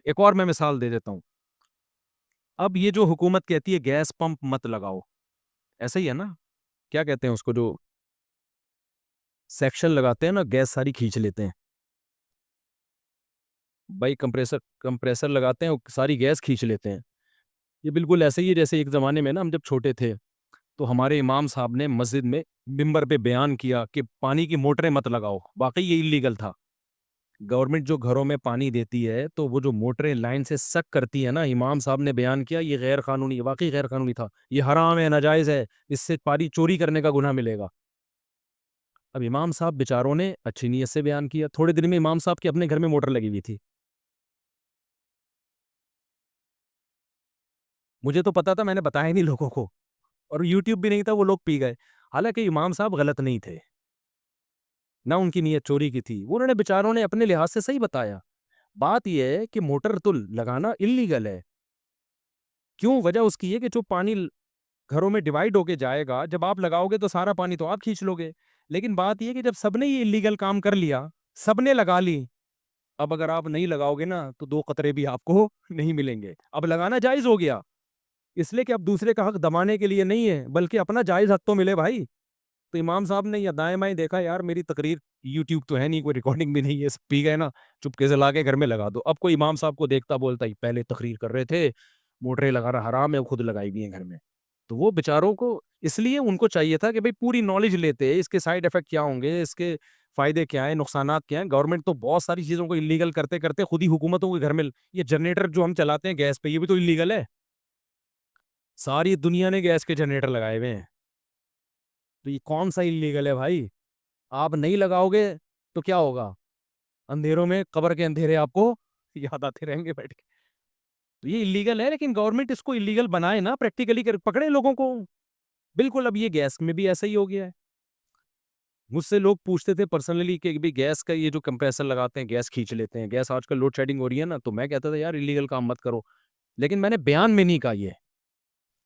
ایک اور میں مثال دے دیتا ہوں. اب یہ جو حکومت کہتی ہے گیس پمپ مت لگاؤ، ایسا ہی ہے نا؟ کیا کہتے ہیں اس کو، جو سیکشن لگاتے ہیں نا، گیس ساری کھینچ لیتے ہیں بھائی، کمپریسر لگاتے ہیں، ساری گیس کھینچ لیتے ہیں. یہ بالکل ایسے ہی ہے جیسے ایک زمانے میں نا، ہم جب چھوٹے تھے تو ہمارے امام صاحب نے مسجد میں ممبر پہ بیان کیا کہ پانی کی موٹریں مت لگاؤ. واقعی یہ انلیگل تھا. گورنمنٹ جو گھروں میں پانی دیتی ہے تو وہ جو موٹریں لائن سے سک کرتی ہے نا، امام صاحب نے بیان کیا یہ غیر قانونی ہے. واقعی غیر قانونی تھا، یہ حرام ہے، ناجائز ہے، اس سے پانی چوری کرنے کا گناہ ملے گا. اب امام صاحب بیچاروں نے اچھی نیت سے بیان کیا، تھوڑے دن میں امام صاحب کے اپنے گھر میں موٹر لگی ہوئی تھی. مجھے تو پتا تھا، میں نے بتایا نہیں لوگوں کو، اور یوٹیوب بھی نہیں تھا، وہ لوگ پی گئے. حالانکہ امام صاحب غلط نہیں تھے، نہ ان کی نیت چوری کی تھی، انہوں نے بیچاروں نے اپنے لحاظ سے صحیح بتایا. بات یہ ہے کہ موٹر تو لگانا انلیگل ہے. کیوں؟ وجہ اس کی ہے کہ جو پانی گھروں میں ڈیوائیڈ ہو کے جائے گا، جب آپ لگاؤ گے تو سارا پانی تو آپ کھینچ لو گے. لیکن بات یہ کہ جب سب نے یہ انلیگل کام کر لیا، سب نے لگا لی، اب اگر آپ نہیں لگاؤ گے نا تو 2 قطرے بھی آپ کو نہیں ملیں گے. اب لگانا جائز ہو گیا، اس لیے کہ اب دوسرے کا حق دبانے کے لیے نہیں ہے، بلکہ اپنا جائز حق تو ملے بھائی. تو امام صاحب نے یا دائیں بائیں دیکھا، یار میری تقریر یوٹیوب تو ہے نہیں، کوئی ریکارڈنگ بھی نہیں ہے، پی گئے نا، چپکے سے لا کے گھر میں لگا دو. اب کوئی امام صاحب کو دیکھتا بولتا ہی پہلے تقریر کر رہے تھے، موٹریں لگانا حرام ہے، خود لگائی ہوئی ہیں گھر میں. تو وہ بیچاروں کو اس لیے ان کو چاہیے تھا کہ بھئی پوری نالج لیتے، اس کے سائیڈ افیکٹ کیا ہوں گے، اس کے فائدے کیا ہیں، نقصانات کیا ہیں. گورنمنٹ تو بہت ساری چیزوں کو انلیگل کرتے کرتے خود ہی حکومتوں کے گھر میں، یہ جنریٹر جو ہم چلاتے ہیں گیس پہ، یہ بھی تو انلیگل ہے. ساری دنیا نے گیس کے جنریٹر لگائے ہوئے ہیں، تو یہ کون سا انلیگل ہے بھائی؟ آپ نہیں لگاؤ گے تو کیا ہوگا؟ اندھیروں میں قبر کے اندھیرے آپ کو یاد آتے رہیں گے بیٹھ کے. تو یہ انلیگل ہے، لیکن گورنمنٹ اس کو انلیگل بنائے نا، پریکٹیکلی پکڑے لوگوں کو. بالکل اب یہ گیس میں بھی ایسا ہی ہو گیا ہے. مجھ سے لوگ پوچھتے تھے پرسنلی کہ بھی گیس کا یہ جو کمپریسر لگاتے ہیں گیس کھینچ لیتے ہیں، گیس آج کل لوڈ شیڈنگ ہو رہی ہے نا، تو میں کہتا تھا یار انلیگل کام مت کرو. لیکن میں نے بیان میں نہیں کہا یہ،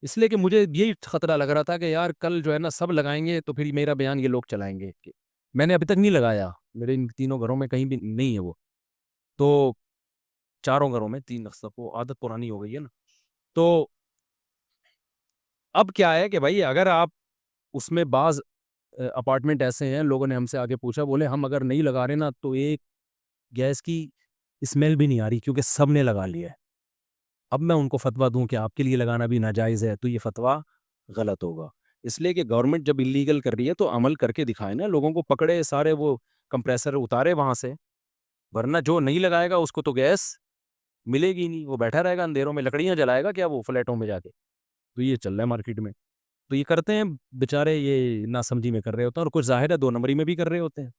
اس لیے کہ مجھے یہی خطرہ لگ رہا تھا کہ یار کل جو ہے نا سب لگائیں گے تو پھر میرا بیان یہ لوگ چلائیں گے. میں نے ابھی تک نہیں لگایا، میرے ان تینوں گھروں میں کہیں بھی نہیں ہے وہ، تو چاروں گھروں میں، 3 اکثر کو عادت پرانی ہو گئی ہے نا. تو اب کیا ہے کہ بھائی اگر آپ اس میں بعض اپارٹمنٹ ایسے ہیں، لوگوں نے ہم سے آگے پوچھا، بولے ہم اگر نہیں لگا رہے نا تو ایک گیس کی اسمیل بھی نہیں آ رہی کیونکہ سب نے لگا لیا ہے. اب میں ان کو فتویٰ دوں کہ آپ کے لیے لگانا بھی ناجائز ہے تو یہ فتویٰ غلط ہوگا. اس لیے کہ گورنمنٹ جب انلیگل کر رہی ہے تو عمل کر کے دکھائے نا، لوگوں کو پکڑے، سارے وہ کمپریسر اتارے وہاں سے، ورنہ جو نہیں لگائے گا اس کو تو گیس ملے گی نہیں، وہ بیٹھا رہے گا اندھیروں میں، لکڑیاں جلائے گا کیا وہ فلیٹوں میں جا کے. تو یہ چل رہا ہے مارکیٹ میں. تو یہ کرتے ہیں بیچارے، یہ ناسمجھی میں کر رہے ہوتے ہیں، اور کچھ ظاہر ہے 2 نمبری میں بھی کر رہے ہوتے ہیں.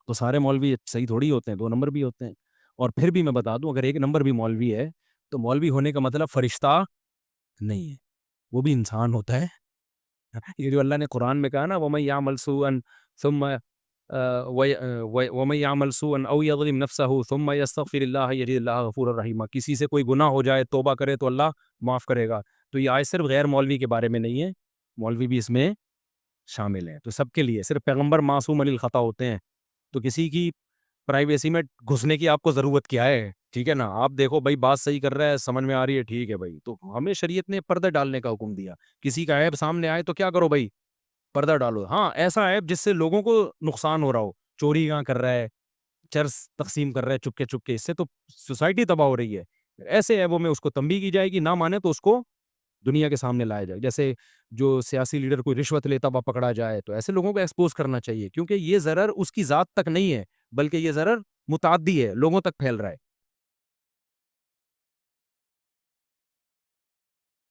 تو سارے مولوی صحیح تھوڑی ہوتے ہیں، 2 نمبر بھی ہوتے ہیں. اور پھر بھی میں بتا دوں، اگر 1 نمبر بھی مولوی ہے تو مولوی ہونے کا مطلب فرشتہ نہیں ہے، وہ بھی انسان ہوتا ہے. یہ جو اللہ نے قرآن میں کہا نا، وَمَن يَعْمَلْ سُوءًا ثُمَّ وَمَن يَعْمَلْ سُوءًا أَوْ يَظْلِمْ نَفْسَهُ ثُمَّ يَسْتَغْفِرِ اللَّهَ يَجِدِ اللَّهَ غَفُورًا رَحِيمًا. کسی سے کوئی گناہ ہو جائے، توبہ کرے تو اللہ معاف کرے گا. تو یہ آیت صرف غیر مولوی کے بارے میں نہیں ہے، مولوی بھی اس میں شامل ہیں. تو سب کے لیے، صرف پیغمبر معصوم عن الخطا ہوتے ہیں. تو کسی کی پرائیویسی میں گھسنے کی آپ کو ضرورت کیا ہے؟ ٹھیک ہے نا، آپ دیکھو بھائی بات صحیح کر رہا ہے، سمجھ میں آ رہی ہے، ٹھیک ہے بھائی. تو ہمیں شریعت نے پردہ ڈالنے کا حکم دیا. کسی کا عیب سامنے آئے تو کیا کرو بھائی؟ پردہ ڈالو. ہاں ایسا عیب جس سے لوگوں کو نقصان ہو رہا ہو، چوری کہاں کر رہا ہے، چرس تقسیم کر رہا ہے چپکے چپکے، اس سے تو سوسائٹی تباہ ہو رہی ہے. ایسے عیبوں میں اس کو تنبیہ کی جائے گی، نہ مانے تو اس کو دنیا کے سامنے لایا جائے. جیسے جو سیاسی لیڈر کوئی رشوت لیتا ہوا پکڑا جائے تو ایسے لوگوں کو ایکسپوز کرنا چاہیے، کیونکہ یہ ضرر اس کی ذات تک نہیں ہے، بلکہ یہ ضرر متعدی ہے، لوگوں تک پھیل رہا ہے.